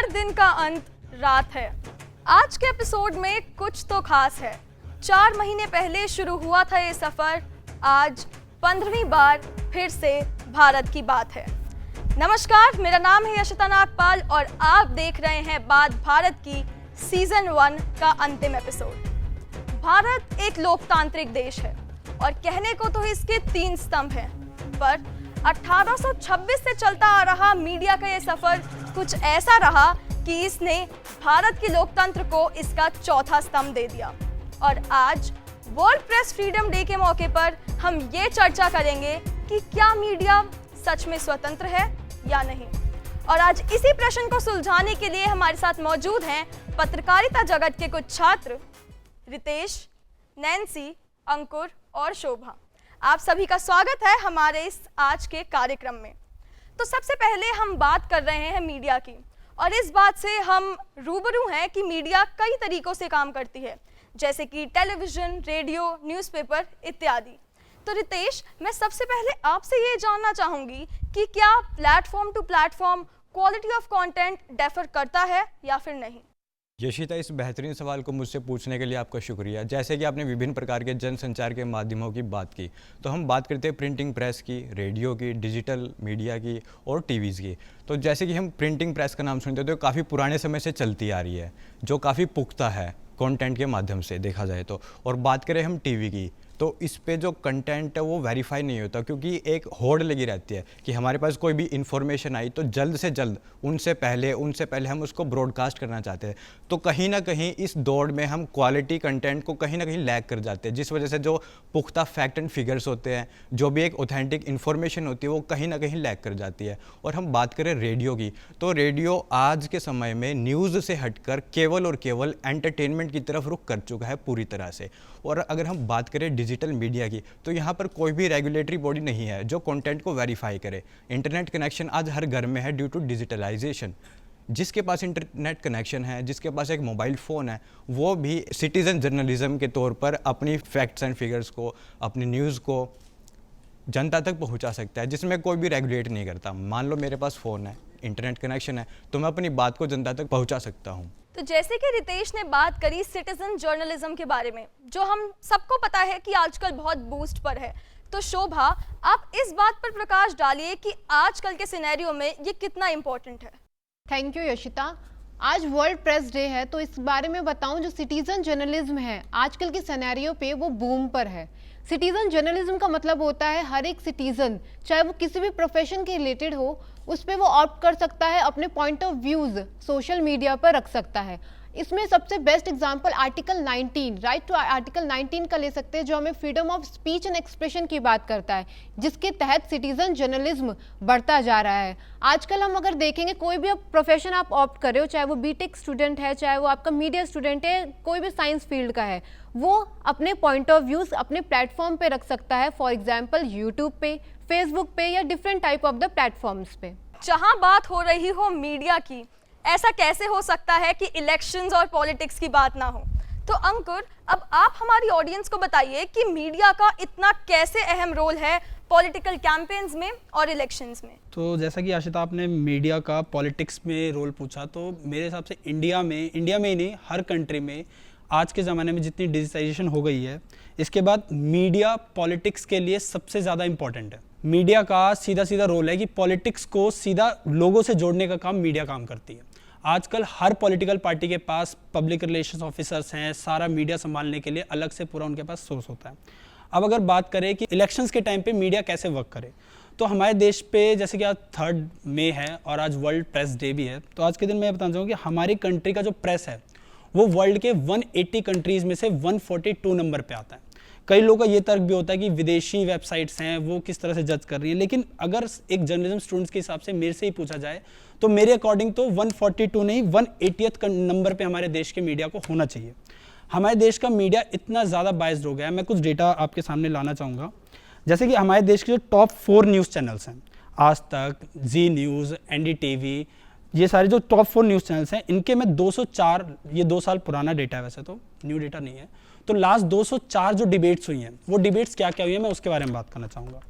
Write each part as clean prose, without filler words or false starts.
हर दिन का अंत रात है। आज के एपिसोड में कुछ तो खास है। 4 महीने पहले शुरू हुआ था ये सफर, आज 15वीं बार फिर से भारत की बात है। नमस्कार, मेरा नाम है यशिता नागपाल और आप देख रहे हैं बात भारत की सीजन 1 का अंतिम एपिसोड। भारत एक लोकतांत्रिक देश है और कहने को तो इसके 3 स्तंभ हैं, पर 1826 से चलता आ रहा मीडिया का ये सफर कुछ ऐसा रहा कि इसने भारत के लोकतंत्र को इसका चौथा स्तंभ दे दिया। और आज वर्ल्ड प्रेस फ्रीडम डे के मौके पर हम ये चर्चा करेंगे कि क्या मीडिया सच में स्वतंत्र है या नहीं। और आज इसी प्रश्न को सुलझाने के लिए हमारे साथ मौजूद हैं पत्रकारिता जगत के कुछ छात्र रितेश, नैन्सी, अंकुर और शोभा। आप सभी का स्वागत है हमारे इस आज के कार्यक्रम में। तो सबसे पहले हम बात कर रहे हैं मीडिया की, और इस बात से हम रूबरू हैं कि मीडिया कई तरीकों से काम करती है, जैसे कि टेलीविज़न, रेडियो, न्यूज़पेपर इत्यादि। तो रितेश, मैं सबसे पहले आपसे ये जानना चाहूँगी कि क्या platform to platform quality of content differ करता है या फिर नहीं? यशिता, इस बेहतरीन सवाल को मुझसे पूछने के लिए आपका शुक्रिया। जैसे कि आपने विभिन्न प्रकार के जनसंचार के माध्यमों की बात की, तो हम बात करते हैं प्रिंटिंग प्रेस की, रेडियो की, डिजिटल मीडिया की और टीवीज़ की। तो जैसे कि हम प्रिंटिंग प्रेस का नाम सुनते हैं तो काफ़ी पुराने समय से चलती आ रही है, जो काफ़ी पुख्ता है कंटेंट के माध्यम से देखा जाए तो। और बात करें हम टीवी की, तो इस पे जो कंटेंट है वो वेरीफाई नहीं होता, क्योंकि एक होड़ लगी रहती है कि हमारे पास कोई भी इन्फॉर्मेशन आई तो जल्द से जल्द उनसे पहले हम उसको ब्रॉडकास्ट करना चाहते हैं। तो कहीं ना कहीं इस दौड़ में हम क्वालिटी कंटेंट को कहीं ना कहीं लैग कर जाते हैं, जिस वजह से जो पुख्ता फैक्ट एंड फिगर्स होते हैं, जो भी एक ऑथेंटिक इन्फॉर्मेशन होती है, वो कहीं ना कहीं लैग कर जाती है। और हम बात करें रेडियो की, तो रेडियो आज के समय में न्यूज़ से हटकर केवल और केवल एंटरटेनमेंट की तरफ रुख कर चुका है पूरी तरह से। और अगर हम बात करें डिजिटल मीडिया की, तो यहाँ पर कोई भी रेगुलेटरी बॉडी नहीं है जो कंटेंट को वेरीफाई करे। इंटरनेट कनेक्शन आज हर घर में है ड्यू टू डिजिटलाइजेशन। जिसके पास इंटरनेट कनेक्शन है, जिसके पास एक मोबाइल फ़ोन है, वो भी सिटीज़न जर्नलिज्म के तौर पर अपनी फैक्ट्स एंड फिगर्स को, अपनी न्यूज़ को जनता तक पहुँचा सकता है, जिसमें कोई भी रेगुलेट नहीं करता। मान लो मेरे पास फ़ोन है, इंटरनेट कनेक्शन है, तो मैं अपनी बात को जनता तक पहुँचा सकता हूँ। तो जैसे कि रितेश ने बात करी सिटीजन जर्नलिज्म के बारे में, जो हम सबको पता है कि आजकल बहुत बूस्ट पर है, तो शोभा, आप इस बात पर प्रकाश डालिए कि आजकल के सिनेरियो में ये कितना इम्पोर्टेंट है। Thank you Yashita. आज वर्ल्ड प्रेस डे है, तो इस बारे में बताऊं, जो सिटीजन जर्नलिज्म है आजकल के सिनेरियो पे वो बूम पर है। सिटीजन जर्नलिज्म का मतलब होता है हर एक सिटीजन, चाहे वो किसी भी प्रोफेशन के रिलेटेड हो, उस पर वो ऑप्ट कर सकता है, अपने point of views social media पर रख सकता है। इसमें सबसे best example article 19, right to article 19 का ले सकते हैं, जो हमें freedom of speech and expression की बात करता है, जिसके तहत सिटीजन जर्नलिज्म बढ़ता जा रहा है। आजकल हम अगर देखेंगे, कोई भी प्रोफेशन आप ऑप्ट कर रहे हो, चाहे वो बीटेक स्टूडेंट है, चाहे वो आपका मीडिया स्टूडेंट है, कोई भी साइंस फील्ड का है, वो अपने पॉइंट ऑफ व्यूज अपने प्लेटफॉर्म पे रख सकता है। फॉर एग्जाम्पल यूट्यूब पे, फेसबुक पे या different type of the platforms पे। जहां बात हो रही हो मीडिया की, ऐसा कैसे हो सकता है कि इलेक्शंस और पॉलिटिक्स की बात ना हो? तो अंकुर, अब आप हमारी ऑडियंस को बताइए कि मीडिया का इतना कैसे अहम रोल है पॉलिटिकल कैंपेन्स में और इलेक्शंस में। तो जैसा कि आशिता आपने मीडिया का पॉलिटिक्स में रोल पूछा, तो मेरे हिसाब से इंडिया में ही नहीं, हर कंट्री में आज के ज़माने में जितनी डिजिटाइजेशन हो गई है, इसके बाद मीडिया पॉलिटिक्स के लिए सबसे ज़्यादा इम्पॉर्टेंट है। मीडिया का सीधा रोल है कि पॉलिटिक्स को सीधा लोगों से जोड़ने का काम मीडिया काम करती है। आजकल हर पॉलिटिकल पार्टी के पास पब्लिक रिलेशंस ऑफिसर्स हैं, सारा मीडिया संभालने के लिए अलग से पूरा उनके पास सोर्स होता है। अब अगर बात करें कि इलेक्शंस के टाइम पे मीडिया कैसे वर्क करे, तो हमारे देश पे जैसे कि आज 3 मई है और आज वर्ल्ड प्रेस डे भी है, तो आज के दिन मैं बताना चाहूँगा कि हमारी कंट्री का जो प्रेस है वो वर्ल्ड के 180 कंट्रीज़ में से 142 नंबर पे आता है। कई लोगों का ये तर्क भी होता है कि विदेशी वेबसाइट्स हैं वो किस तरह से जज कर रही हैं, लेकिन अगर एक जर्नलिज्म स्टूडेंट्स के हिसाब से मेरे से ही पूछा जाए तो मेरे अकॉर्डिंग तो 142 नहीं 180th नंबर पे हमारे देश के मीडिया को होना चाहिए। हमारे देश का मीडिया इतना ज़्यादा बायस्ड हो गया है। मैं कुछ डेटा आपके सामने लाना चाहूँगा। जैसे कि हमारे देश के जो टॉप 4 न्यूज़ चैनल्स हैं, आज तक, जी न्यूज़, NDTV, ये सारे जो टॉप 4 न्यूज़ चैनल्स हैं, इनके में 204, ये 2 साल पुराना डेटा है, वैसे तो न्यू डेटा नहीं है, तो लास्ट 204 जो डिबेट्स हुई हैं, वो डिबेट्स क्या क्या हुई है मैं उसके बारे में बात करना चाहूँगा।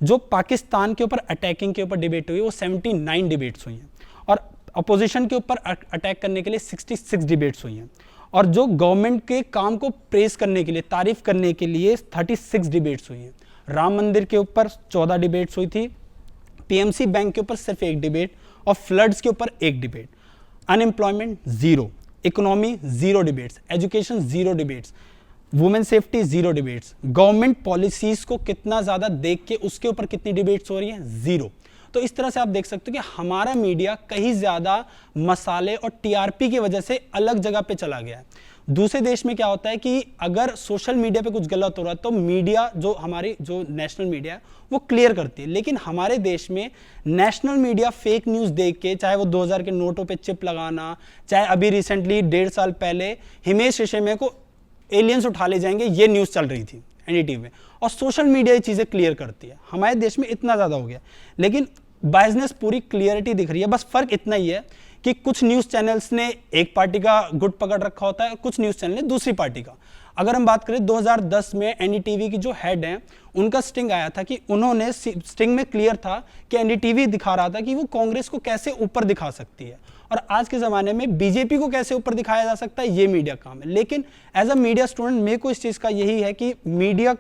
जो पाकिस्तान के ऊपर अटैकिंग के ऊपर डिबेट हुई है वो 79 डिबेट्स हुई हैं, और अपोजिशन के ऊपर अटैक करने के लिए 66 डिबेट्स हुई हैं, और जो गवर्नमेंट के काम को प्रेस करने के लिए, तारीफ करने के लिए 36 डिबेट्स हुई हैं। राम मंदिर के ऊपर 14 डिबेट्स हुई थी, पीएमसी बैंक के ऊपर सिर्फ 1 डिबेट, और फ्लड्स के ऊपर 1 debate. Unemployment 0, economy 0 debates, education 0 debates, women safety 0 debates, government policies को कितना ज़्यादा देख के उसके ऊपर कितनी डिबेट्स हो रही हैं, 0। तो इस तरह से आप देख सकते हो कि हमारा मीडिया कहीं ज़्यादा मसाले और टीआरपी की वजह से अलग जगह पे चला गया है। दूसरे देश में क्या होता है कि अगर सोशल मीडिया पे कुछ गलत हो रहा है तो मीडिया, जो हमारी जो नेशनल मीडिया है, वो क्लियर करती है। लेकिन हमारे देश में नेशनल मीडिया फेक न्यूज़ देख के, चाहे वो 2000 के नोटों पे चिप लगाना, चाहे अभी रिसेंटली 1.5 साल पहले हिमेश रेशमिया को एलियंस उठा ले जाएंगे, ये न्यूज़ चल रही थी एनडीटीवी में, और सोशल मीडिया ये चीज़ें क्लियर करती है। हमारे देश में इतना ज़्यादा हो गया, लेकिन बायसनेस पूरी क्लियरिटी दिख रही है। बस फर्क इतना ही है कि कुछ न्यूज़ चैनल्स ने एक पार्टी का गुट पकड़ रखा होता है, कुछ न्यूज़ चैनल ने दूसरी पार्टी का। अगर हम बात करें 2010 में एनडीटीवी की जो हेड हैं, उनका स्टिंग आया था कि उन्होंने, स्टिंग में क्लियर था कि एनडीटीवी दिखा रहा था कि वो कांग्रेस को कैसे ऊपर दिखा सकती है, और आज के ज़माने में बीजेपी को कैसे ऊपर दिखाया जा सकता है, ये मीडिया काम है। लेकिन एज अ मीडिया स्टूडेंट मेरे को इस चीज़ का यही है कि मीडिया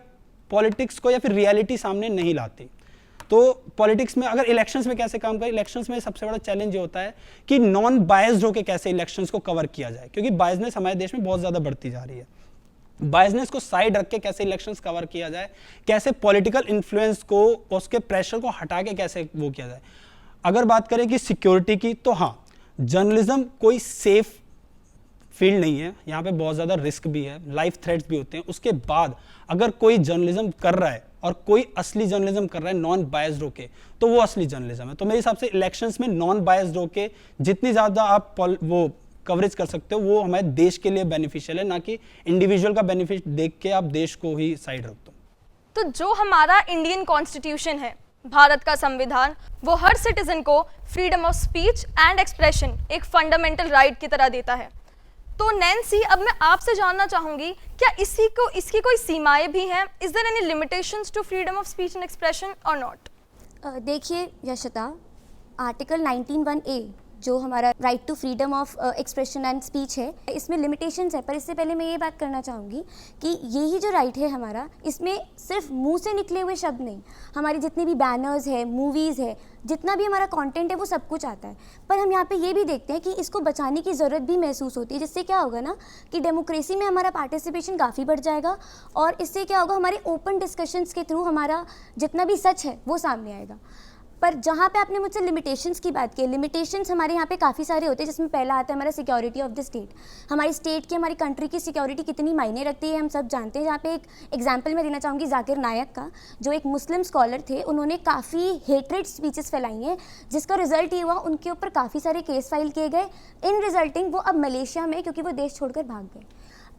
पॉलिटिक्स को या फिर रियलिटी सामने नहीं लाती। तो पॉलिटिक्स में अगर इलेक्शंस में कैसे काम करें, इलेक्शंस में सबसे बड़ा चैलेंज ये होता है कि नॉन बायस्ड होकर कैसे इलेक्शंस को कवर किया जाए, क्योंकि बायसनेस हमारे देश में बहुत ज़्यादा बढ़ती जा रही है। बायसनेस को साइड रख के कैसे इलेक्शंस कवर किया जाए, कैसे पॉलिटिकल इन्फ्लुएंस को, उसके प्रेशर को हटा के कैसे वो किया जाए। अगर बात करें कि सिक्योरिटी की, तो हाँ, जर्नलिज्म कोई सेफ फील्ड नहीं है, यहाँ पे बहुत ज़्यादा रिस्क भी है, लाइफ थ्रेट्स भी होते हैं। उसके बाद अगर कोई जर्नलिज्म कर रहा है और कोई असली जर्नलिज्म कर रहा है नॉन बायस्ड होके, तो वो असली जर्नलिज्म है। तो मेरे हिसाब से इलेक्शंस में नॉन बायस्ड होके जितनी ज़्यादा आप वो कवरेज कर सकते हो, वो हमारे देश के लिए बेनिफिशियल है, ना कि इंडिविजुअल का बेनिफिट देख के आप देश को ही साइड रख दो। तो जो हमारा इंडियन कॉन्स्टिट्यूशन है, भारत का संविधान, वो हर सिटीजन को freedom of speech and expression एक फंडामेंटल राइट की तरह देता है। तो नैन्सी, अब मैं आपसे जानना चाहूंगी, क्या इसकी कोई सीमाएं भी हैं? Is there any limitations to freedom of speech and expression और नॉट? देखिए यशता, आर्टिकल 19(1)(a जो हमारा right to freedom of expression and speech है, इसमें लिमिटेशंस है। पर इससे पहले मैं ये बात करना चाहूँगी कि यही जो राइट है हमारा, इसमें सिर्फ मुंह से निकले हुए शब्द नहीं, हमारी जितनी भी बैनर्स है, मूवीज़ है, जितना भी हमारा कंटेंट है, वो सब कुछ आता है। पर हम यहाँ पे ये भी देखते हैं कि इसको बचाने की ज़रूरत भी महसूस होती है, जिससे क्या होगा ना कि डेमोक्रेसी में हमारा पार्टिसिपेशन काफ़ी बढ़ जाएगा, और इससे क्या होगा, हमारे ओपन डिस्कशंस के थ्रू हमारा जितना भी सच है वो सामने आएगा। पर जहाँ पे आपने मुझसे लिमिटेशंस की बात की, लिमिटेशंस हमारे यहाँ पे काफ़ी सारे होते हैं, जिसमें पहला आता है हमारा सिक्योरिटी ऑफ द स्टेट। हमारी स्टेट की, हमारी कंट्री की सिक्योरिटी कितनी मायने रखती है हम सब जानते हैं। जहाँ पे एक एग्जांपल मैं देना चाहूँगी जाकिर नायक का, जो एक मुस्लिम स्कॉलर थे। उन्होंने काफ़ी हेट्रेड स्पीचेस फैलाई हैं, जिसका रिजल्ट ये हुआ उनके ऊपर काफ़ी सारे केस फाइल किए गए। इन रिजल्टिंग वो अब मलेशिया में, क्योंकि वो देश छोड़कर भाग गए।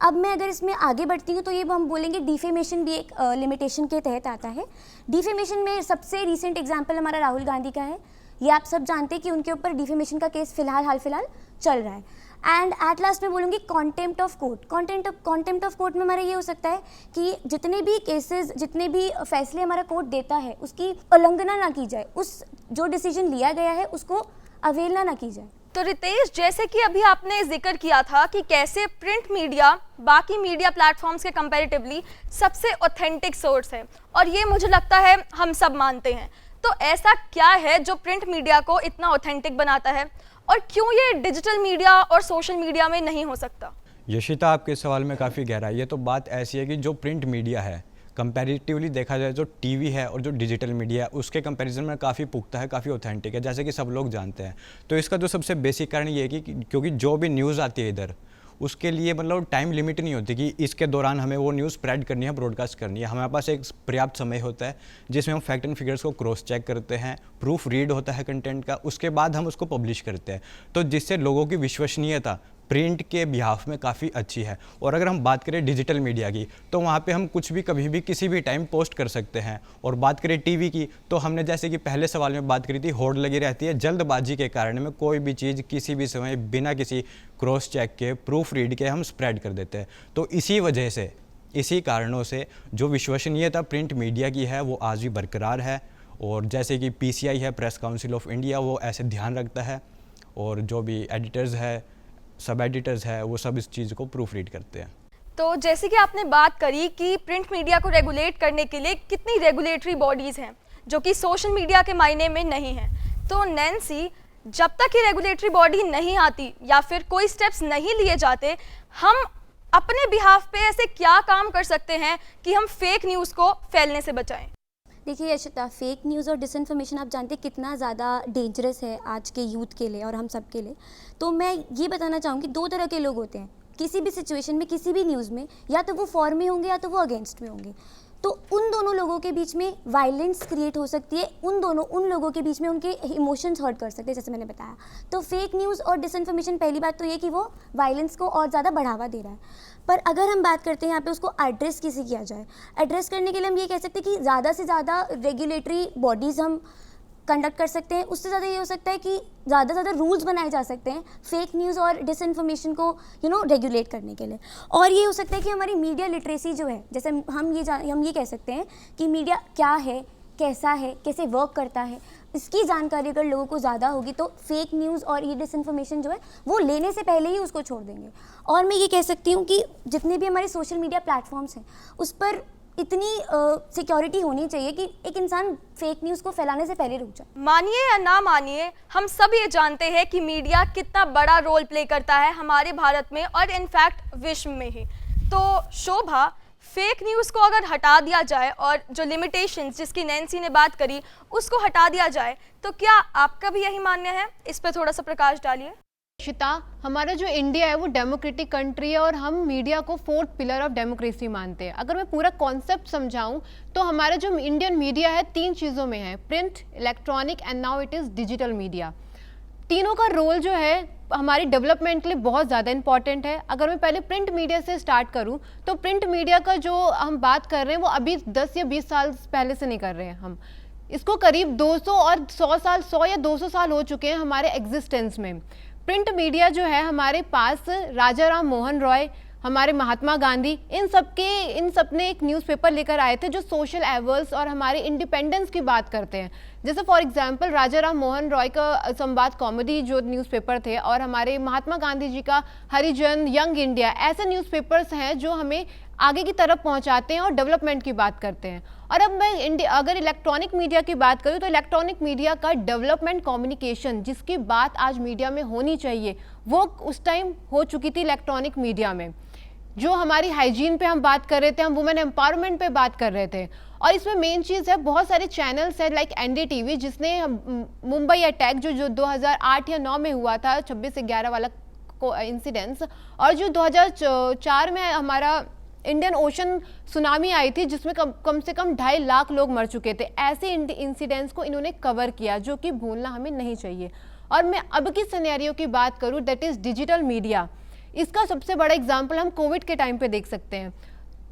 अब मैं अगर इसमें आगे बढ़ती हूँ तो ये हम बोलेंगे डिफेमेशन भी एक लिमिटेशन के तहत आता है। डिफेमेशन में सबसे रीसेंट एग्जांपल हमारा राहुल गांधी का है। ये आप सब जानते हैं कि उनके ऊपर डिफेमेशन का केस हाल फिलहाल चल रहा है। एंड एट लास्ट मैं बोलूँगी contempt of court. Contempt of court में हमारा ये हो सकता है कि जितने भी केसेस, जितने भी फैसले हमारा कोर्ट देता है, उसकी उल्लंघना ना की जाए, उस जो डिसीजन लिया गया है उसको अवहेलना ना की जाए। तो रितेश, जैसे कि अभी आपने जिक्र किया था कि कैसे प्रिंट मीडिया बाकी मीडिया प्लेटफॉर्म्स के कंपैरेटिवली सबसे ऑथेंटिक सोर्स है, और ये मुझे लगता है हम सब मानते हैं। तो ऐसा क्या है जो प्रिंट मीडिया को इतना ऑथेंटिक बनाता है, और क्यों ये डिजिटल मीडिया और सोशल मीडिया में नहीं हो सकता? यशिता, आपके सवाल में काफ़ी गहराई है। तो बात ऐसी है कि जो प्रिंट मीडिया है, कंपैरेटिवली देखा जाए जो टीवी है और जो डिजिटल मीडिया है, उसके कंपैरिजन में काफ़ी पुख्ता है, काफ़ी ऑथेंटिक है, जैसे कि सब लोग जानते हैं। तो इसका जो सबसे बेसिक कारण ये है कि क्योंकि जो भी न्यूज़ आती है इधर, उसके लिए मतलब टाइम लिमिट नहीं होती कि इसके दौरान हमें वो न्यूज़ स्प्रेड करनी है, ब्रॉडकास्ट करनी है। हमारे पास एक पर्याप्त समय होता है जिसमें हम फैक्ट एंड फिगर्स को क्रॉस चेक करते हैं, प्रूफ रीड होता है कंटेंट का, उसके बाद हम उसको पब्लिश करते हैं। तो जिससे लोगों की विश्वसनीयता प्रिंट के बिहाफ में काफ़ी अच्छी है। और अगर हम बात करें डिजिटल मीडिया की, तो वहाँ पे हम कुछ भी कभी भी किसी भी टाइम पोस्ट कर सकते हैं। और बात करें टीवी की, तो हमने जैसे कि पहले सवाल में बात करी थी, होड़ लगी रहती है, जल्दबाजी के कारण में कोई भी चीज़ किसी भी समय बिना किसी क्रॉस चेक के, प्रूफ रीड के हम स्प्रेड कर देते हैं। तो इसी वजह से, इसी कारणों से जो विश्वसनीयता प्रिंट मीडिया की है वो आज भी बरकरार है। और जैसे कि PCI है, प्रेस काउंसिल ऑफ इंडिया, वो ऐसे ध्यान रखता है। और जो भी एडिटर्स है, सब एडिटर्स है, वो सब इस चीज़ को प्रूफ रीड करते हैं। तो जैसे कि आपने बात करी कि प्रिंट मीडिया को रेगुलेट करने के लिए कितनी रेगुलेटरी बॉडीज़ हैं जो कि सोशल मीडिया के मायने में नहीं हैं, तो नैन्सी, जब तक ये रेगुलेटरी बॉडी नहीं आती या फिर कोई स्टेप्स नहीं लिए जाते, हम अपने बिहाफ पे ऐसे क्या काम कर सकते हैं कि हम फेक न्यूज़ को फैलने से बचाएं? देखिए यशिता, फेक न्यूज़ और डिसइंफॉर्मेशन आप जानते हैं कितना ज़्यादा डेंजरस है आज के यूथ के लिए और हम सब के लिए। तो मैं ये बताना चाहूँगी, दो तरह के लोग होते हैं किसी भी सिचुएशन में, किसी भी न्यूज़ में, या तो वो फॉर में होंगे या तो वो अगेंस्ट में होंगे। तो उन दोनों लोगों के बीच में वायलेंस क्रिएट हो सकती है, उन लोगों के बीच में उनके इमोशंस हर्ट कर सकते हैं, जैसे मैंने बताया। तो फेक न्यूज़ और डिसइंफॉर्मेशन, पहली बात तो ये कि वो वायलेंस को और ज़्यादा बढ़ावा दे रहा है। पर अगर हम बात करते हैं यहाँ पे उसको एड्रेस कैसे किया जाए, एड्रेस करने के लिए हम ये कह सकते हैं कि ज़्यादा से ज़्यादा रेगुलेटरी बॉडीज़ हम कंडक्ट कर सकते हैं। उससे ज़्यादा ये हो सकता है कि ज़्यादा से ज़्यादा रूल्स बनाए जा सकते हैं फेक न्यूज़ और डिसइंफॉर्मेशन को रेगुलेट करने के लिए। और ये हो सकता है कि हमारी मीडिया लिटरेसी जो है, जैसे हम ये कह सकते हैं कि मीडिया क्या है, कैसा है, कैसे वर्क करता है, इसकी जानकारी अगर लोगों को ज़्यादा होगी तो फेक न्यूज़ और ये डिसइंफॉर्मेशन जो है वो लेने से पहले ही उसको छोड़ देंगे। और मैं ये कह सकती हूँ कि जितने भी हमारे सोशल मीडिया प्लेटफॉर्म्स हैं उस पर इतनी सिक्योरिटी होनी चाहिए कि एक इंसान फेक न्यूज़ को फैलाने से पहले रुक जाए। मानिए या ना मानिए, हम सब ये जानते हैं कि मीडिया कितना बड़ा रोल प्ले करता है हमारे भारत में और इनफैक्ट विश्व में ही। तो शोभा, फेक न्यूज़ को अगर हटा दिया जाए और जो लिमिटेशंस जिसकी नैन्सी ने बात करी उसको हटा दिया जाए, तो क्या आपका भी यही मानना है? इस पर थोड़ा सा प्रकाश डालिए। शिता, हमारा जो इंडिया है वो डेमोक्रेटिक कंट्री है और हम मीडिया को फोर्थ पिलर ऑफ डेमोक्रेसी मानते हैं। अगर मैं पूरा कॉन्सेप्ट समझाऊं तो हमारा जो इंडियन मीडिया है 3 चीज़ों में है, print, electronic and now it is digital media. तीनों का रोल जो है हमारी डेवलपमेंट के लिए बहुत ज़्यादा इंपॉर्टेंट है। अगर मैं पहले प्रिंट मीडिया से स्टार्ट करूं तो प्रिंट मीडिया का जो हम बात कर रहे हैं वो अभी 10 या 20 साल पहले से नहीं कर रहे हैं हम। इसको करीब 200 और 100 या 200 साल हो चुके हैं हमारे एग्जिस्टेंस में। प्रिंट मीडिया जो है हमारे पास राजा राम मोहन रॉय, हमारे महात्मा गांधी, इन सब ने एक न्यूज़पेपर लेकर आए थे जो सोशल एवर्स और हमारे इंडिपेंडेंस की बात करते हैं। जैसे फॉर एग्जांपल राजा राम मोहन रॉय का संवाद कॉमेडी जो न्यूज़पेपर थे और हमारे महात्मा गांधी जी का हरिजन, यंग इंडिया, ऐसे न्यूज़पेपर्स हैं जो हमें आगे की तरफ पहुंचाते हैं और डेवलपमेंट की बात करते हैं। और अब मैं अगर इलेक्ट्रॉनिक मीडिया की बात करूं तो इलेक्ट्रॉनिक मीडिया का डेवलपमेंट कम्युनिकेशन जिसकी बात आज मीडिया में होनी चाहिए वो उस टाइम हो चुकी थी इलेक्ट्रॉनिक मीडिया में। जो हमारी हाइजीन पे हम बात कर रहे थे, हम वुमेन एम्पावरमेंट पे बात कर रहे थे। और इसमें मेन चीज़ है बहुत सारे चैनल्स हैं लाइक NDTV जिसने मुंबई अटैक जो 2008 या 9 में हुआ था 26/11 वाला इंसिडेंस, और जो 2004 में हमारा इंडियन ओशन सुनामी आई थी जिसमें कम से कम 2.5 लाख लोग मर चुके थे। ऐसे इंसिडेंट्स को इन्होंने कवर किया जो कि भूलना हमें नहीं चाहिए। और मैं अब की सिनेरियो की बात करूं दैट इज़ डिजिटल मीडिया। इसका सबसे बड़ा एग्जाम्पल हम कोविड के टाइम पे देख सकते हैं।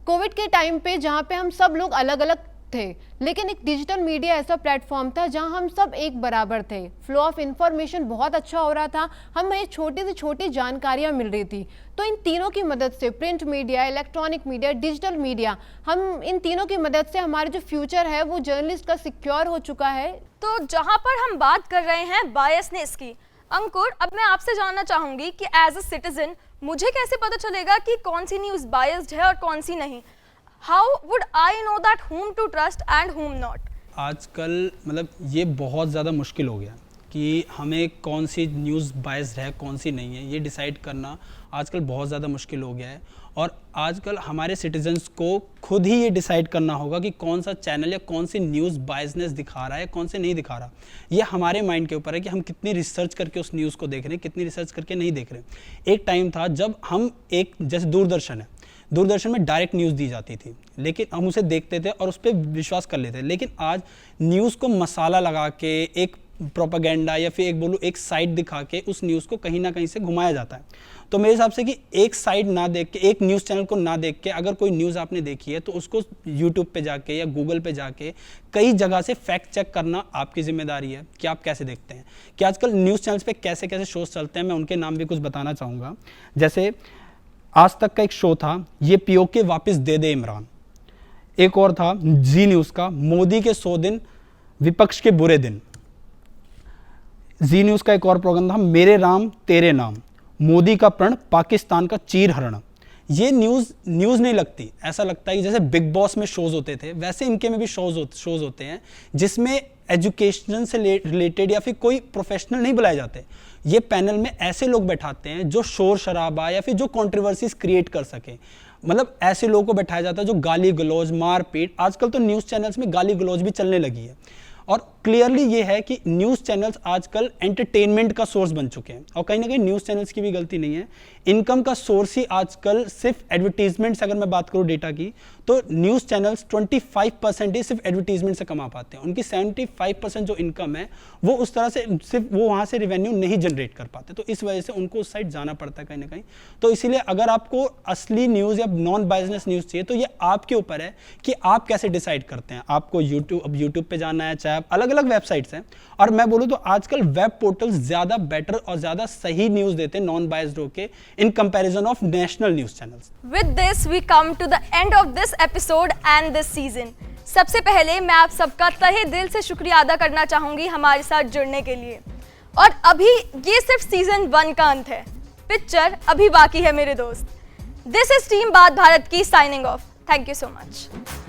कोविड के टाइम पे जहाँ पे हम सब लोग अलग अलग थे, लेकिन एक डिजिटल मीडिया ऐसा प्लेटफॉर्म था जहाँ हम सब एक बराबर थे। फ्लो ऑफ इंफॉर्मेशन बहुत अच्छा हो रहा था, हमें छोटी से छोटी जानकारियाँ मिल रही थी। तो इन तीनों की मदद से, print media, electronic media, digital media, हम इन तीनों की मदद से हमारा जो फ्यूचर है वो जर्नलिस्ट का सिक्योर हो चुका है। तो जहाँ पर हम बात कर रहे हैं बायसनेस की, अंकुर, अब मैं आपसे जानना चाहूँगी कि एज अ सिटीजन मुझे कैसे पता चलेगा कि कौन सी न्यूज़ बायस्ड है और कौन सी नहीं? How would I know that whom to trust and whom not? आजकल मतलब ये बहुत ज़्यादा मुश्किल हो गया कि हमें कौन सी न्यूज़ बायस्ड है कौन सी नहीं है, ये डिसाइड करना आजकल बहुत ज़्यादा मुश्किल हो गया है। और आजकल हमारे सिटीजन्स को खुद ही ये डिसाइड करना होगा कि कौन सा चैनल या कौन सी न्यूज़ बायसनेस दिखा रहा है, कौन से नहीं दिखा रहा। ये हमारे माइंड के ऊपर है कि हम कितनी रिसर्च करके उस न्यूज़ को देख रहे हैं, कितनी रिसर्च करके नहीं देख रहे हैं। एक टाइम था जब हम जैसे दूरदर्शन में डायरेक्ट न्यूज़ दी जाती थी, लेकिन हम उसे देखते थे और उस पर विश्वास कर लेते थे। लेकिन आज न्यूज़ को मसाला लगा के एक प्रोपेगेंडा या फिर एक साइड दिखा के उस न्यूज़ को कहीं ना कहीं से घुमाया जाता है। तो मेरे हिसाब से कि एक साइड ना देख के, एक न्यूज़ चैनल को ना देख के, अगर कोई न्यूज़ आपने देखी है तो उसको यूट्यूब पे जाके या गूगल पे जाके कई जगह से फैक्ट चेक करना आपकी जिम्मेदारी है कि आप कैसे देखते हैं। कि आजकल न्यूज़ चैनल्स पे कैसे कैसे शोज चलते हैं, मैं उनके नाम भी कुछ बताना चाहूँगा। जैसे आज तक का एक शो था, ये पीओके वापस दे दे इमरान। एक और था जी न्यूज़ का, मोदी के 100 दिन विपक्ष के बुरे दिन। जी न्यूज़ का एक और प्रोग्राम था मेरे राम तेरे नाम, मोदी का प्रण पाकिस्तान का चीर हरण। ये न्यूज़ नहीं लगती, ऐसा लगता है कि जैसे बिग बॉस में शोज़ होते थे वैसे इनके में भी शोज़ होते हैं जिसमें एजुकेशन से रिलेटेड या फिर कोई प्रोफेशनल नहीं बुलाए जाते। ये पैनल में ऐसे लोग बैठाते हैं जो शोर शराबा या फिर जो कंट्रोवर्सीज क्रिएट कर सके। मतलब ऐसे लोगों को बैठाया जाता है जो गाली गलौज, मारपीट, आजकल तो न्यूज़ चैनल्स में गाली गलौज भी चलने लगी है। और क्लियरली ये है कि न्यूज़ चैनल्स आजकल एंटरटेनमेंट का सोर्स बन चुके हैं और कहीं ना कहीं न्यूज़ चैनल्स की भी गलती नहीं है। इनकम का सोर्स ही आजकल सिर्फ एडवर्टीजमेंट, अगर मैं बात करूँ डेटा की, तो न्यूज़ चैनल्स 25% ही सिर्फ एडवर्टीजमेंट से कमा पाते हैं। उनकी 75% जो इनकम है वो उस तरह से सिर्फ वो वहाँ से रेवेन्यू नहीं जनरेट कर पाते, तो इस वजह से उनको उस साइड जाना पड़ता है कहीं ना कहीं। तो इसीलिए अगर आपको असली न्यूज़ या नॉन बायसनेस न्यूज़ चाहिए तो ये आपके ऊपर है कि आप कैसे डिसाइड करते हैं। आपको यूट्यूब पे जाना है, चाहे अलग अलग वेबसाइट्स हैं, और मैं बोलूँ तो आजकल वेब पोर्टल्स ज़्यादा बेटर और ज़्यादा सही न्यूज़ देते हैं नॉन बायस्ड होके in comparison of national news channels. With this, we come to the end of this episode and this season. सबसे पहले मैं आप सबका तहे दिल से शुक्रिया अदा करना चाहूंगी हमारे साथ जुड़ने के लिए। और अभी ये सिर्फ सीजन 1 का अंत है, पिक्चर अभी बाकी है मेरे दोस्त। दिस इज टीम बात भारत की signing off. Thank you so much.